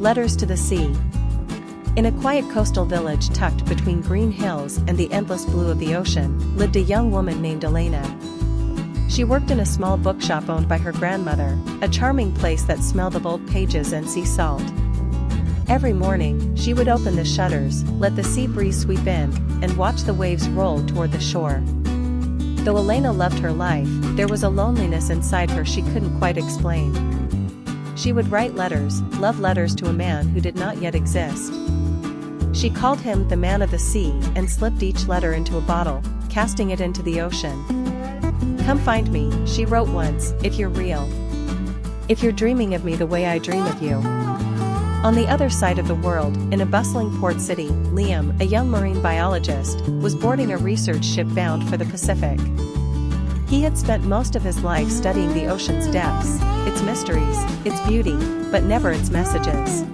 Letters to the Sea. In a quiet coastal village tucked between green hills and the endless blue of the ocean, lived a young woman named Elena. She worked in a small bookshop owned by her grandmother, a charming place that smelled of old pages and sea salt. Every morning, she would open the shutters, let the sea breeze sweep in, and watch the waves roll toward the shore. Though Elena loved her life, there was a loneliness inside her she couldn't quite explain. She would write letters, love letters to a man who did not yet exist. She called him the man of the sea and slipped each letter into a bottle, casting it into the ocean. "Come find me," she wrote once, "if you're real. If you're dreaming of me the way I dream of you." On the other side of the world, in a bustling port city, Liam, a young marine biologist, was boarding a research ship bound for the Pacific. He had spent most of his life studying the ocean's depths, its mysteries, its beauty, but never its messages.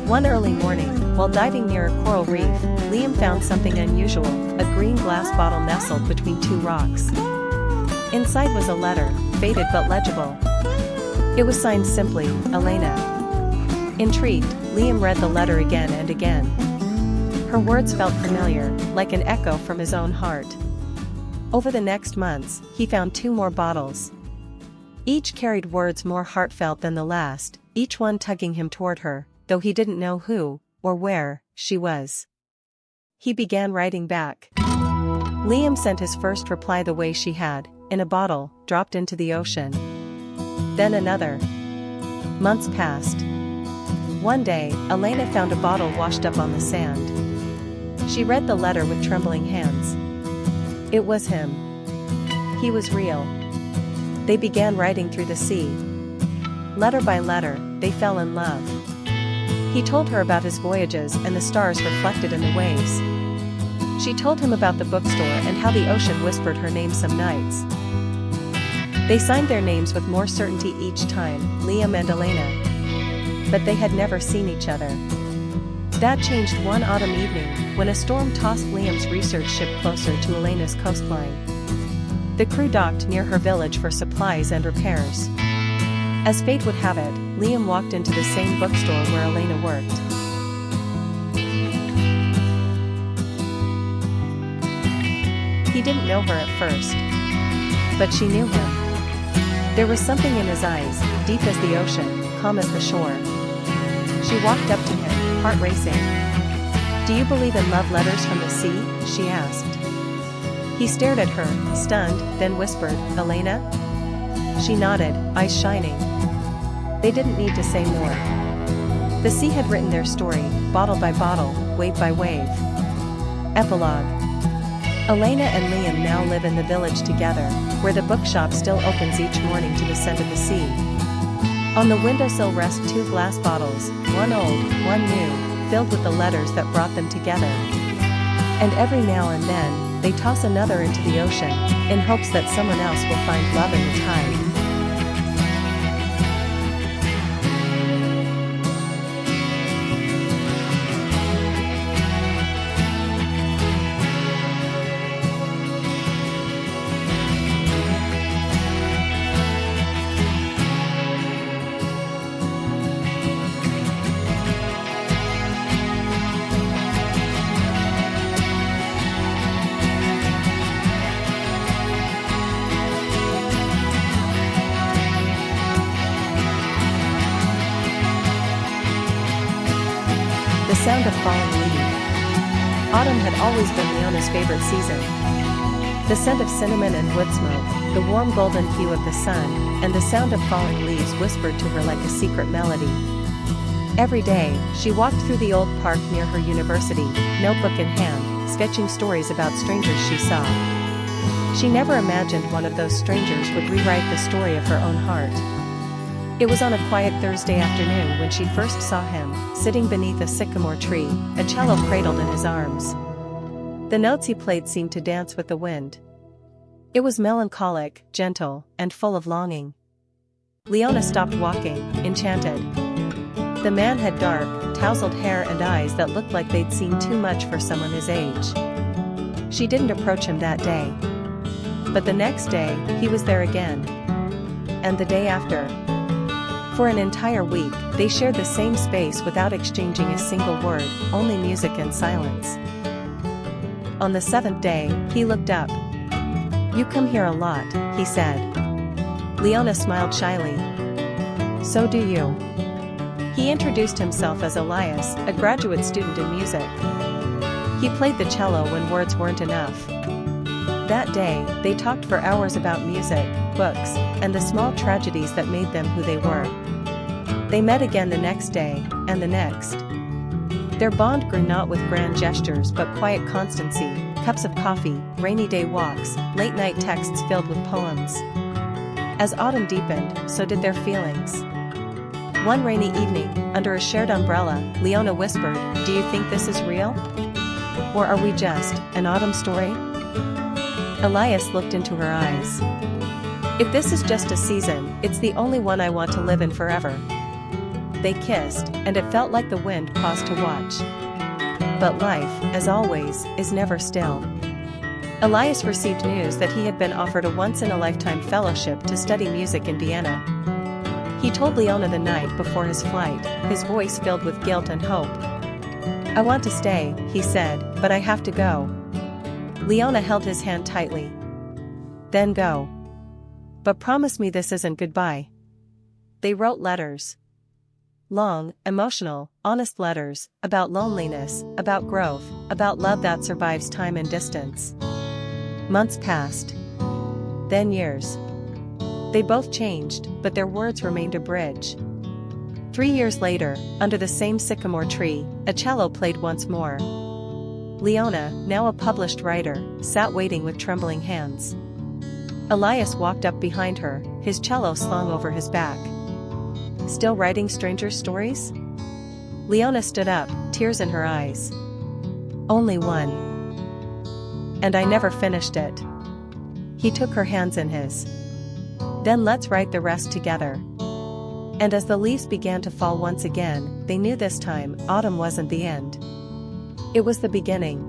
One early morning, while diving near a coral reef, Liam found something unusual, a green glass bottle nestled between two rocks. Inside was a letter, faded but legible. It was signed simply, Elena. Intrigued, Liam read the letter again and again. Her words felt familiar, like an echo from his own heart. Over the next months, he found 2 more bottles. Each carried words more heartfelt than the last, each one tugging him toward her, though he didn't know who, or where, she was. He began writing back. Liam sent his first reply the way she had, in a bottle, dropped into the ocean. Then another. Months passed. One day, Elena found a bottle washed up on the sand. She read the letter with trembling hands. It was him. He was real. They began writing through the sea. Letter by letter, they fell in love. He told her about his voyages and the stars reflected in the waves. She told him about the bookstore and how the ocean whispered her name some nights. They signed their names with more certainty each time, Liam and Elena. But they had never seen each other. That changed one autumn evening, when a storm tossed Liam's research ship closer to Elena's coastline. The crew docked near her village for supplies and repairs. As fate would have it, Liam walked into the same bookstore where Elena worked. He didn't know her at first. But she knew him. There was something in his eyes, deep as the ocean, calm as the shore. She walked up to him, heart racing. "Do you believe in love letters from the sea?" she asked. He stared at her, stunned, then whispered, "Elena?" She nodded, eyes shining. They didn't need to say more. The sea had written their story, bottle by bottle, wave by wave. Epilogue. Elena and Liam now live in the village together, where the bookshop still opens each morning to the scent of the sea. On the windowsill rest 2 glass bottles, one old, one new, filled with the letters that brought them together. And every now and then, they toss another into the ocean, in hopes that someone else will find love in the tide. The sound of falling leaves. Autumn had always been Leona's favorite season. The scent of cinnamon and wood smoke, the warm golden hue of the sun, and the sound of falling leaves whispered to her like a secret melody. Every day, she walked through the old park near her university, notebook in hand, sketching stories about strangers she saw. She never imagined one of those strangers would rewrite the story of her own heart. It was on a quiet Thursday afternoon when she first saw him, sitting beneath a sycamore tree, a cello cradled in his arms. The notes he played seemed to dance with the wind. It was melancholic, gentle, and full of longing. Leona stopped walking, enchanted. The man had dark, tousled hair and eyes that looked like they'd seen too much for someone his age. She didn't approach him that day. But the next day, he was there again. And the day after. For an entire week, they shared the same space without exchanging a single word, only music and silence. On the seventh day, he looked up. "You come here a lot," he said. Leona smiled shyly. "So do you." He introduced himself as Elias, a graduate student in music. He played the cello when words weren't enough. That day, they talked for hours about music, books, and the small tragedies that made them who they were. They met again the next day, and the next. Their bond grew not with grand gestures but quiet constancy, cups of coffee, rainy day walks, late night texts filled with poems. As autumn deepened, so did their feelings. One rainy evening, under a shared umbrella, Leona whispered, "Do you think this is real? Or are we just an autumn story?" Elias looked into her eyes. "If this is just a season, it's the only one I want to live in forever." They kissed, and it felt like the wind paused to watch. But life, as always, is never still. Elias received news that he had been offered a once-in-a-lifetime fellowship to study music in Vienna. He told Leona the night before his flight, his voice filled with guilt and hope. "I want to stay," he said, "but I have to go." Leona held his hand tightly. "Then go. But promise me this isn't goodbye." They wrote letters. Long, emotional, honest letters, about loneliness, about growth, about love that survives time and distance. Months passed. Then years. They both changed, but their words remained a bridge. 3 years later, under the same sycamore tree, a cello played once more. Leona, now a published writer, sat waiting with trembling hands. Elias walked up behind her, his cello slung over his back. "Still writing strangers' stories?" Leona stood up, tears in her eyes. "Only one. And I never finished it." He took her hands in his. "Then let's write the rest together." And as the leaves began to fall once again, they knew this time, autumn wasn't the end. It was the beginning.